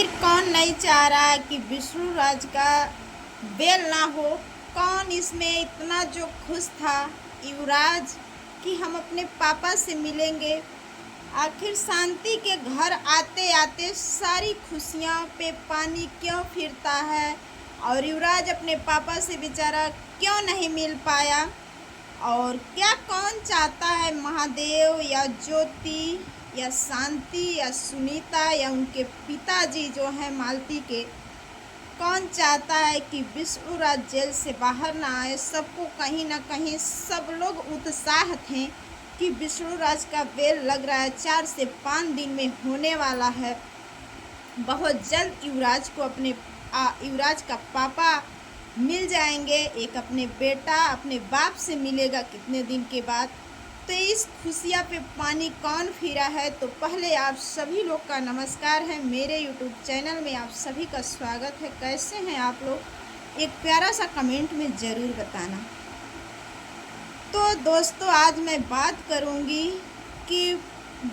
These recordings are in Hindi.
आखिर कौन नहीं चाह रहा है कि विष्णु राज का बेल ना हो। कौन इसमें इतना जो खुश था युवराज कि हम अपने पापा से मिलेंगे। आखिर शांति के घर आते आते सारी खुशियां पे पानी क्यों फिरता है और युवराज अपने पापा से बेचारा क्यों नहीं मिल पाया। और क्या कौन चाहता है, महादेव या ज्योति या शांति या सुनीता या उनके पिताजी जो हैं मालती के, कौन चाहता है कि विष्णु राज जेल से बाहर ना आए। सबको कहीं ना कहीं सब लोग उत्साह थे कि विष्णु राज का बेल लग रहा है 4 से 5 दिन में होने वाला है। बहुत जल्द युवराज को अपने युवराज का पापा मिल जाएंगे, एक अपने बेटा अपने बाप से मिलेगा कितने दिन के बाद। तो इस खुशियाँ पे पानी कौन फिरा है। तो पहले आप सभी लोग का नमस्कार है, मेरे यूट्यूब चैनल में आप सभी का स्वागत है। कैसे हैं आप लोग, एक प्यारा सा कमेंट में ज़रूर बताना। तो दोस्तों आज मैं बात करूंगी कि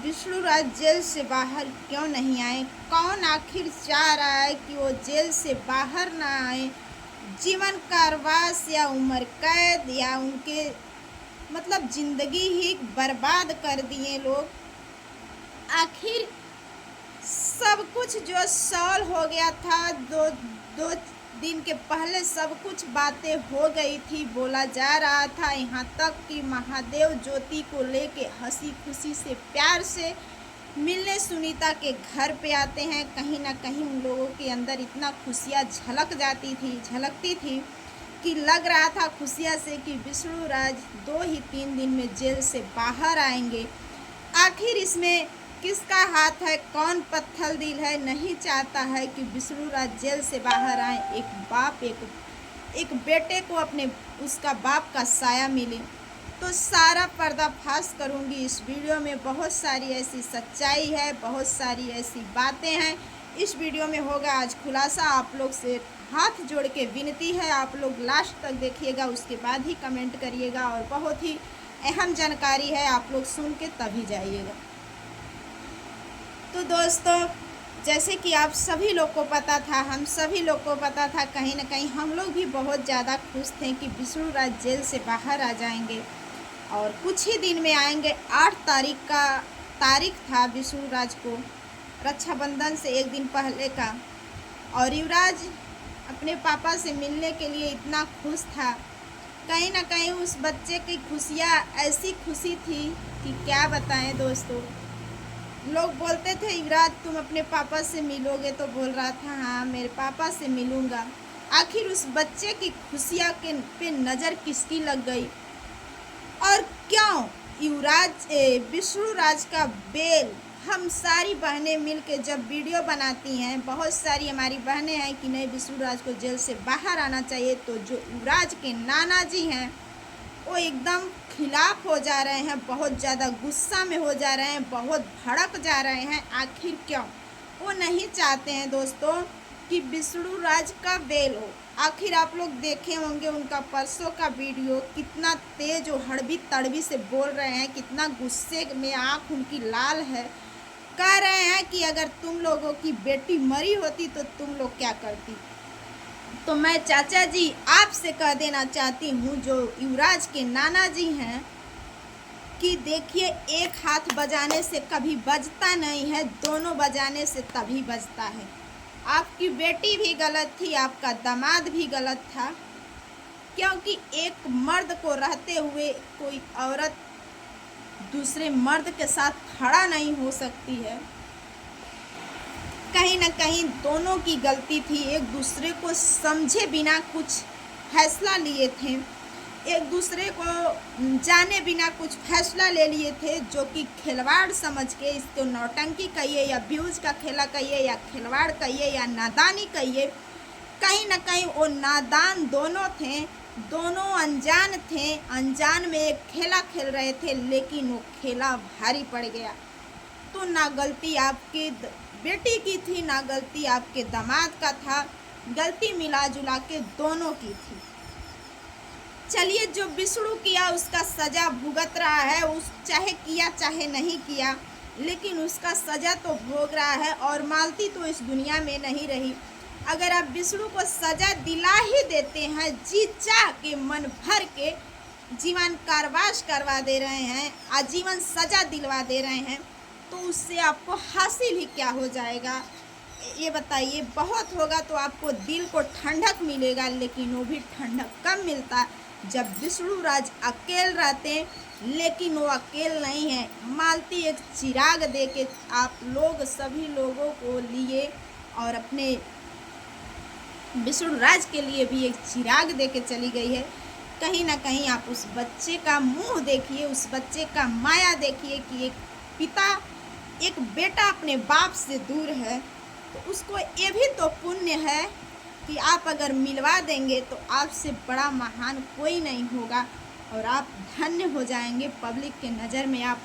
विष्णु राज जेल से बाहर क्यों नहीं आए। कौन आखिर चाह रहा है कि वो जेल से बाहर ना आए। जीवन कारावास या उम्र कैद या उनके मतलब ज़िंदगी ही बर्बाद कर दिए लोग। आखिर सब कुछ जो सॉल्व हो गया था, दो दिन के पहले सब कुछ बातें हो गई थी, बोला जा रहा था। यहाँ तक कि महादेव ज्योति को लेके हंसी खुशी से प्यार से मिलने सुनीता के घर पे आते हैं। कहीं ना कहीं उन लोगों के अंदर इतना खुशियाँ झलकती थी कि लग रहा था खुशियाँ से कि विष्णु राज 2 ही 3 दिन में जेल से बाहर आएंगे। आखिर इसमें किसका हाथ है, कौन पत्थर दिल है, नहीं चाहता है कि विष्णु राज जेल से बाहर आए। एक बाप एक बेटे को अपने उसका बाप का साया मिले। तो सारा पर्दाफाश करूंगी इस वीडियो में। बहुत सारी ऐसी सच्चाई है, बहुत सारी ऐसी बातें हैं इस वीडियो में होगा आज खुलासा। आप लोग से हाथ जोड़ के विनती है, आप लोग लास्ट तक देखिएगा, उसके बाद ही कमेंट करिएगा। और बहुत ही अहम जानकारी है, आप लोग सुन के तभी जाइएगा। तो दोस्तों जैसे कि आप सभी लोग को पता था, हम सभी लोग को पता था, कहीं ना कहीं हम लोग भी बहुत ज़्यादा खुश थे कि विष्णु राज जेल से बाहर आ जाएंगे और कुछ ही दिन में आएंगे। 8 तारीख का तारीख था विष्णु राज को रक्षाबंधन से एक दिन पहले का। और युवराज अपने पापा से मिलने के लिए इतना खुश था। कहीं ना कहीं उस बच्चे की खुशियाँ ऐसी खुशी थी कि क्या बताएं दोस्तों। लोग बोलते थे युवराज तुम अपने पापा से मिलोगे, तो बोल रहा था हाँ मेरे पापा से मिलूँगा। आखिर उस बच्चे की खुशियाँ के पे नज़र किसकी लग गई। और क्यों युवराज विष्णु राज का बेल, हम सारी बहनें मिलके जब वीडियो बनाती हैं, बहुत सारी हमारी बहनें हैं कि नहीं विष्णु राज को जेल से बाहर आना चाहिए, तो जो युवराज के नाना जी हैं वो एकदम खिलाफ हो जा रहे हैं, बहुत ज़्यादा गुस्सा में हो जा रहे हैं, बहुत भड़क जा रहे हैं। आखिर क्यों वो नहीं चाहते हैं दोस्तों कि विष्णु राज का बेल हो। आखिर आप लोग देखे होंगे उनका परसों का वीडियो, कितना तेज और हड़बी तड़बी से बोल रहे हैं, कितना गुस्से में आँख उनकी लाल है। कह रहे हैं कि अगर तुम लोगों की बेटी मरी होती तो तुम लोग क्या करती। तो मैं चाचा जी आपसे कह देना चाहती हूँ जो युवराज के नाना जी हैं कि देखिए एक हाथ बजाने से कभी बजता नहीं है, दोनों बजाने से तभी बजता है। आपकी बेटी भी गलत थी, आपका दामाद भी गलत था, क्योंकि एक मर्द को रहते हुए कोई औरत दूसरे मर्द के साथ खड़ा नहीं हो सकती है। कहीं ना कहीं दोनों की गलती थी, एक दूसरे को समझे बिना कुछ फैसला लिए थे, एक दूसरे को जाने बिना कुछ फैसला ले लिए थे, जो कि खिलवाड़ समझ के, इसको नौटंकी कहिए या व्यूज का खेला कहिए या खिलवाड़ कहिए या नादानी कहिए। कहीं ना कहीं वो नादान दोनों थे, दोनों अनजान थे, अनजान में एक खेला खेल रहे थे, लेकिन वो खेला भारी पड़ गया। तो ना गलती आपकी बेटी की थी, ना गलती आपके दामाद का था, गलती मिला जुला के दोनों की थी। चलिए जो विष्णु किया उसका सजा भुगत रहा है, उस चाहे किया चाहे नहीं किया, लेकिन उसका सज़ा तो भोग रहा है और मालती तो इस दुनिया में नहीं रही। अगर आप विष्णु को सज़ा दिला ही देते हैं, जी चाह के मन भर के जीवन कारावास करवा दे रहे हैं, आजीवन सज़ा दिलवा दे रहे हैं, तो उससे आपको हासिल ही क्या हो जाएगा? ये बताइए। बहुत होगा तो आपको दिल को ठंडक मिलेगा, लेकिन वो भी ठंडक कब मिलता जब विष्णु राज अकेले रहते हैं। लेकिन वो अकेले नहीं है। मालती एक चिराग दे के आप लोग सभी लोगों को लिए और अपने विष्णु राज के लिए भी एक चिराग दे के चली गई है। कहीं ना कहीं आप उस बच्चे का मुंह देखिए, उस बच्चे का माया देखिए कि एक पिता, एक बेटा अपने बाप से दूर है, तो उसको ये भी तो पुण्य है कि आप अगर मिलवा देंगे तो आपसे बड़ा महान कोई नहीं होगा और आप धन्य हो जाएंगे। पब्लिक के नज़र में आप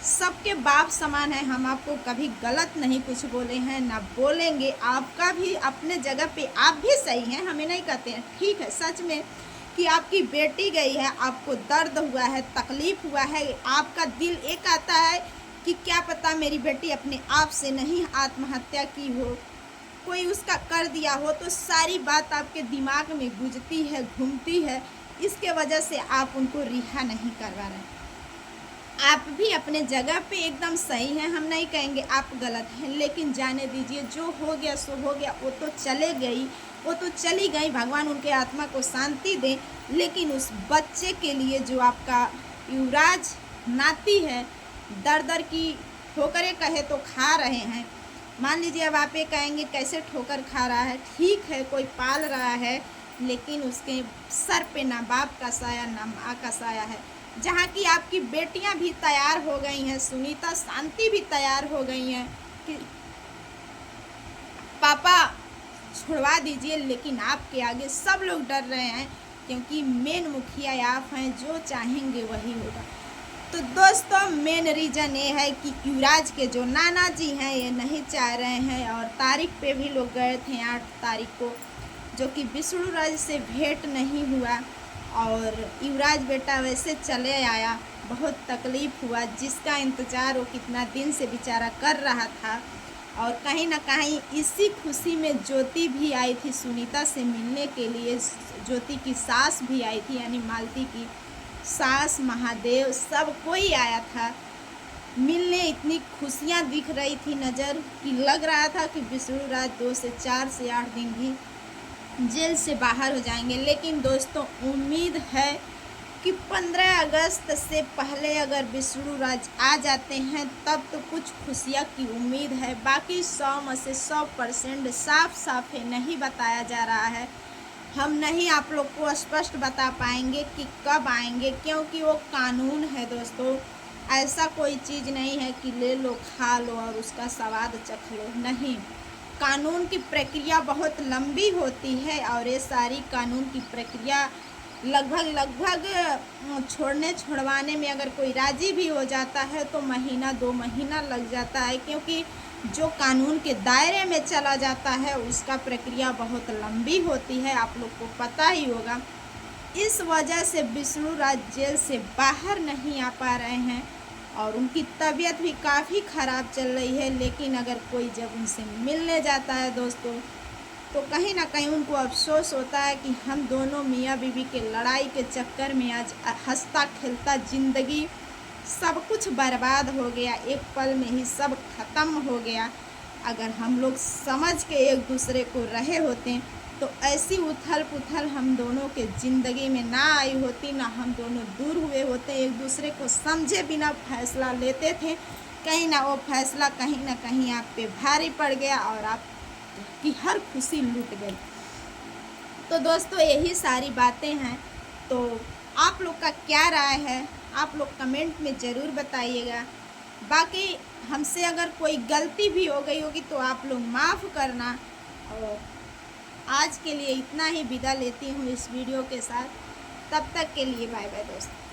सबके बाप समान है। हम आपको कभी गलत नहीं कुछ बोले हैं, ना बोलेंगे। आपका भी अपने जगह पे आप भी सही हैं, हमें नहीं कहते हैं। ठीक है, सच में कि आपकी बेटी गई है, आपको दर्द हुआ है, तकलीफ़ हुआ है, आपका दिल एक आता है कि क्या पता मेरी बेटी अपने आप से नहीं आत्महत्या की हो, कोई उसका कर दिया हो, तो सारी बात आपके दिमाग में गूंजती है, घूमती है। इसके वजह से आप उनको रिहा नहीं करवा रहे। आप भी अपने जगह पे एकदम सही हैं, हम नहीं कहेंगे आप गलत हैं, लेकिन जाने दीजिए, जो हो गया सो हो गया। वो तो चले गई, वो तो चली गई, भगवान उनके आत्मा को शांति दें। लेकिन उस बच्चे के लिए जो आपका युवराज नाती है, दर दर की ठोकरें कहे तो खा रहे हैं। मान लीजिए अब आप ये कहेंगे कैसे ठोकर खा रहा है। ठीक है, कोई पाल रहा है, लेकिन उसके सर पे ना बाप का साया ना माँ का साया है। जहाँ की आपकी बेटियां भी तैयार हो गई हैं, सुनीता शांति भी तैयार हो गई हैं कि पापा छुड़वा दीजिए, लेकिन आपके आगे सब लोग डर रहे हैं क्योंकि मेन मुखिया आप हैं, जो चाहेंगे वही होगा। तो दोस्तों, मेन रीज़न ये है कि युवराज के जो नाना जी हैं ये नहीं चाह रहे हैं। और तारीख पे भी लोग गए थे 8 तारीख को, जो कि विष्णु राज से भेंट नहीं हुआ और युवराज बेटा वैसे चले आया। बहुत तकलीफ़ हुआ, जिसका इंतज़ार वो कितना दिन से बेचारा कर रहा था। और कहीं ना कहीं इसी खुशी में ज्योति भी आई थी सुनीता से मिलने के लिए। ज्योति की सास भी आई थी, यानी मालती की सास, महादेव, सब कोई आया था मिलने। इतनी खुशियाँ दिख रही थी नज़र कि लग रहा था कि विष्णु राज 2 से 4 से 8 दिन भी जेल से बाहर हो जाएंगे। लेकिन दोस्तों, उम्मीद है कि 15 अगस्त से पहले अगर विष्णु राज आ जाते हैं तब तो कुछ खुशियाँ की उम्मीद है। बाकी 100 में से 100% साफ साफ है, नहीं बताया जा रहा है। हम नहीं आप लोग को स्पष्ट बता पाएंगे कि कब आएंगे, क्योंकि वो कानून है दोस्तों। ऐसा कोई चीज़ नहीं है कि ले लो, खा लो और उसका स्वाद चख लो, नहीं। कानून की प्रक्रिया बहुत लंबी होती है और ये सारी कानून की प्रक्रिया लगभग छोड़ने छुड़वाने में अगर कोई राज़ी भी हो जाता है तो महीना 2 महीना लग जाता है, क्योंकि जो कानून के दायरे में चला जाता है उसका प्रक्रिया बहुत लंबी होती है, आप लोग को पता ही होगा। इस वजह से विष्णु राज जेल से बाहर नहीं आ पा रहे हैं और उनकी तबीयत भी काफ़ी ख़राब चल रही है। लेकिन अगर कोई जब उनसे मिलने जाता है दोस्तों, तो कहीं ना कहीं उनको अफसोस होता है कि हम दोनों मियाँ बीवी के लड़ाई के चक्कर में आज हंसता खेलता ज़िंदगी सब कुछ बर्बाद हो गया, एक पल में ही सब ख़त्म हो गया। अगर हम लोग समझ के एक दूसरे को रहे होते तो ऐसी उथल पुथल हम दोनों के ज़िंदगी में ना आई होती, ना हम दोनों दूर हुए होते, एक दूसरे को समझे बिना फैसला लेते थे। कहीं ना वो फैसला कहीं ना कहीं आप पे भारी पड़ गया और आप की हर खुशी लूट गई। तो दोस्तों, यही सारी बातें हैं। तो आप लोग का क्या राय है, आप लोग कमेंट में ज़रूर बताइएगा। बाकी हमसे अगर कोई गलती भी हो गई होगी तो आप लोग माफ़ करना। और आज के लिए इतना ही, विदा लेती हूँ इस वीडियो के साथ। तब तक के लिए बाय बाय दोस्तों।